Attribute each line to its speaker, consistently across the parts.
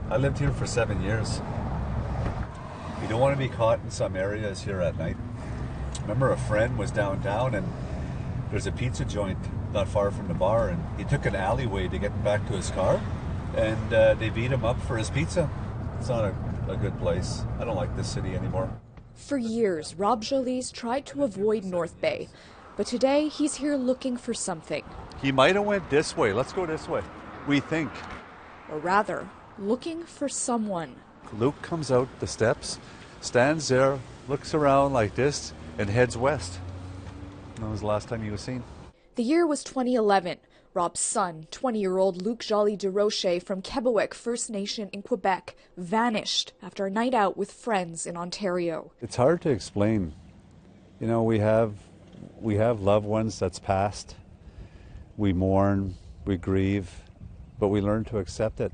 Speaker 1: I lived here for 7 years. You don't want to be caught in some areas here at night. Remember, a friend was downtown and there's a pizza joint not far from the bar, and he took an alleyway to get back to his car, and they beat him up for his pizza. It's not a good place. I don't like this city anymore.
Speaker 2: For years, Rob Joly's tried to avoid North Bay, but today he's here looking for something.
Speaker 1: He might have went this way. Let's go this way, we think.
Speaker 2: Or rather, looking for someone.
Speaker 1: Luke comes out the steps, stands there, looks around like this, and heads west. That was the last time he was seen.
Speaker 2: The year was 2011. Rob's son, 20-year-old Luke Joly-Durocher from Kebaowek First Nation in Quebec, vanished after a night out with friends in Ontario.
Speaker 1: It's hard to explain. You know, we have loved ones that's passed. We mourn, we grieve, but we learn to accept it.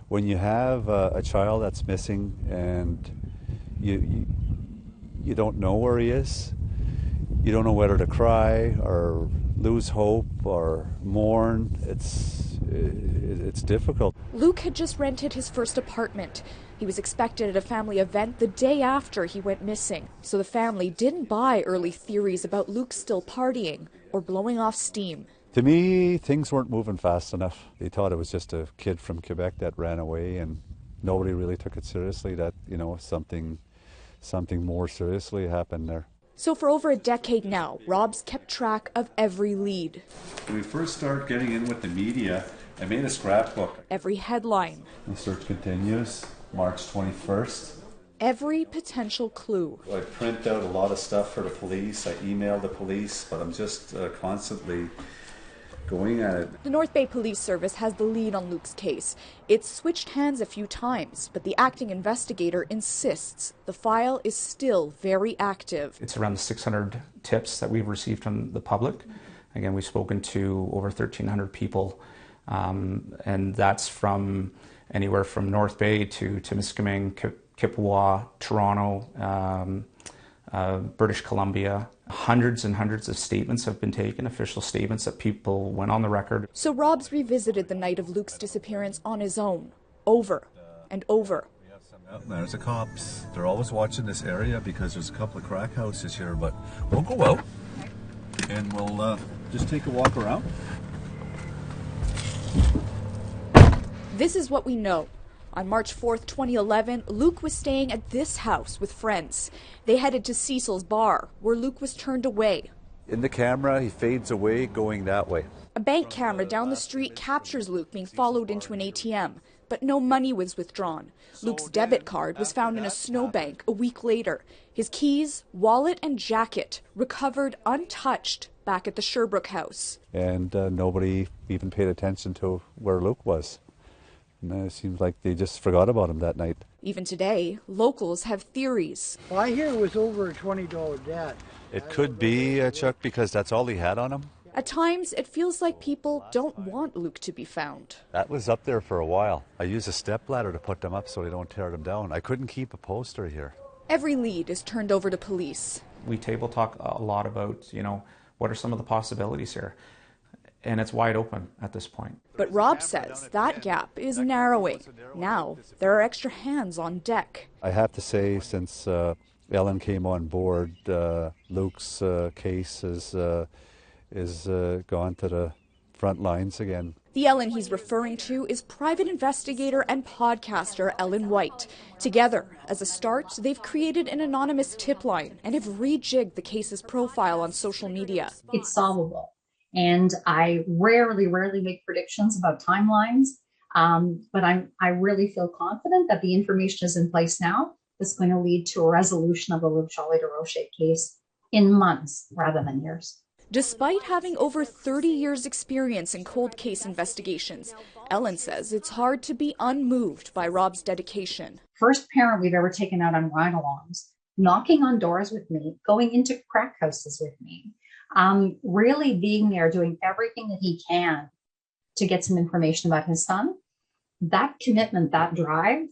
Speaker 1: When you have a child that's missing and you don't know where he is, you don't know whether to cry or lose hope or mourn. It's difficult.
Speaker 2: Luke had just rented his first apartment. He was expected at a family event the day after he went missing, so the family didn't buy early theories about Luke still partying or blowing off steam.
Speaker 1: To me, things weren't moving fast enough. They thought it was just a kid from Quebec that ran away, and nobody really took it seriously that, you know, something more seriously happened there.
Speaker 2: So for over a decade now, Rob's kept track of every lead.
Speaker 1: When we first started getting in with the media, I made a scrapbook.
Speaker 2: Every headline.
Speaker 1: The search continues, March 21st.
Speaker 2: Every potential clue.
Speaker 1: I print out a lot of stuff for the police. I email the police, but I'm just constantly going at it.
Speaker 2: The North Bay Police Service has the lead on Luke's case. It's switched hands a few times, but the acting investigator insists the file is still very active.
Speaker 3: It's around the 600 tips that we've received from the public. Again, we've spoken to over 1,300 people, and that's from anywhere from North Bay to Timiskaming, Kebaowek, Toronto, British Columbia. Hundreds and hundreds of statements have been taken, official statements that people went on the record.
Speaker 2: So Rob's revisited the night of Luke's disappearance on his own, over and over.
Speaker 1: There's the cops. They're always watching this area because there's a couple of crack houses here, but we'll go out and we'll just take a walk around.
Speaker 2: This is what we know. On March 4th, 2011, Luke was staying at this house with friends. They headed to Cecil's bar, where Luke was turned away.
Speaker 1: In the camera, he fades away, going that way.
Speaker 2: A bank camera down the street captures Luke being followed into an ATM, but no money was withdrawn. Luke's debit card was found in a snowbank a week later. His keys, wallet, and jacket recovered untouched back at the Sherbrooke house.
Speaker 1: And nobody even paid attention to where Luke was. And it seems like they just forgot about him that night.
Speaker 2: Even today, locals have theories.
Speaker 4: Well, I hear it was over a $20 debt.
Speaker 1: It could be, Chuck, because that's all he had on him.
Speaker 2: At times, it feels like people don't want Luke to be found.
Speaker 1: That was up there for a while. I used a stepladder to put them up so they don't tear them down. I couldn't keep a poster here.
Speaker 2: Every lead is turned over to police.
Speaker 3: We table talk a lot about, what are some of the possibilities here? And it's wide open at this point.
Speaker 2: But Rob says that gap is narrowing. Now, there are extra hands on deck.
Speaker 1: I have to say, since Ellen came on board, Luke's case is gone to the front lines again.
Speaker 2: The Ellen he's referring to is private investigator and podcaster Ellen White. Together, as a start, they've created an anonymous tip line and have rejigged the case's profile on social media.
Speaker 5: It's solvable. And I rarely make predictions about timelines, but I really feel confident that the information is in place now that's going to lead to a resolution of the Luke Joly-Durocher case in months rather than years.
Speaker 2: Despite having over 30 years' experience in cold case investigations, Ellen says it's hard to be unmoved by Rob's dedication.
Speaker 5: First parent we've ever taken out on ride-alongs, knocking on doors with me, going into crack houses with me. Really being there, doing everything that he can to get some information about his son. That commitment, that drive,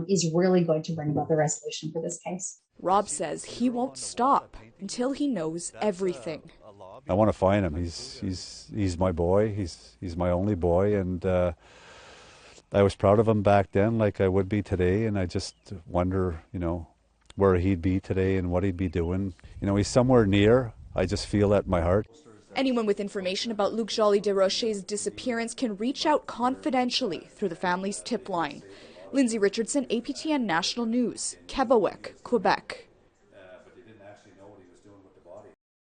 Speaker 5: is really going to bring about the resolution for this case.
Speaker 2: Rob says he won't stop until he knows everything.
Speaker 1: I want to find him. He's my boy. He's my only boy, and I was proud of him back then like I would be today, and I just wonder, where he'd be today and what he'd be doing. He's somewhere near. I just feel that in my heart.
Speaker 2: Anyone with information about Luke Joly-Durocher's disappearance can reach out confidentially through the family's tip line. Lindsay Richardson, APTN National News, Kebaowek, Quebec.